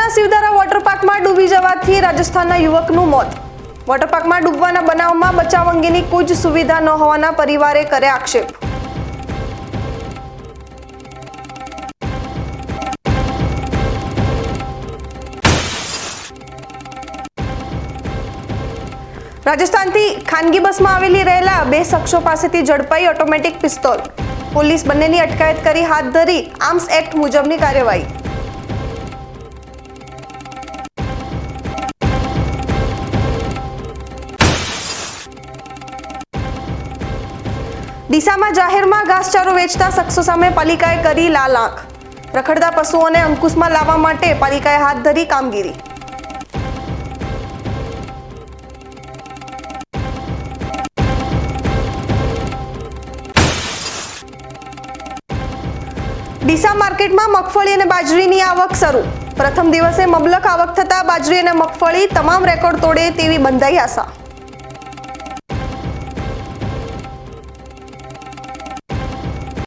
અમદાવાદના શિવધારા વોટર પાર્કમાં ડૂબી જવાથી રાજસ્થાનના યુવકનું મોત। વોટર પાર્કમાં ડૂબવાના બનાવમાં બચાવ અંગેની કોઈ જ સુવિધા ન હોવાના પરિવારે કર્યા આક્ષેપ। રાજસ્થાનથી ખાનગી બસમાં આવેલી રહેલા બે શખ્સો પાસેથી ઝડપાઈ ઓટોમેટિક પિસ્તોલ। પોલીસ બંનેની અટકાયત કરી હાથ ધરી આર્મ્સ એક્ટ મુજબની કાર્યવાહી। ડીસામાં જાહેરમાં ઘાસચારો વેચતા શખ્સો સામે પાલિકાએ કરી લાલ આંખ। રખડતા પશુઓને અંકુશમાં લાવવા માટે પાલિકાએ હાથ ધરી કામગીરી। ડીસા માર્કેટમાં મગફળી અને બાજરીની આવક શરૂ। પ્રથમ દિવસે મબલક આવક થતા બાજરી અને મગફળી તમામ રેકોર્ડ તોડે તેવી બંધાઈ આશા।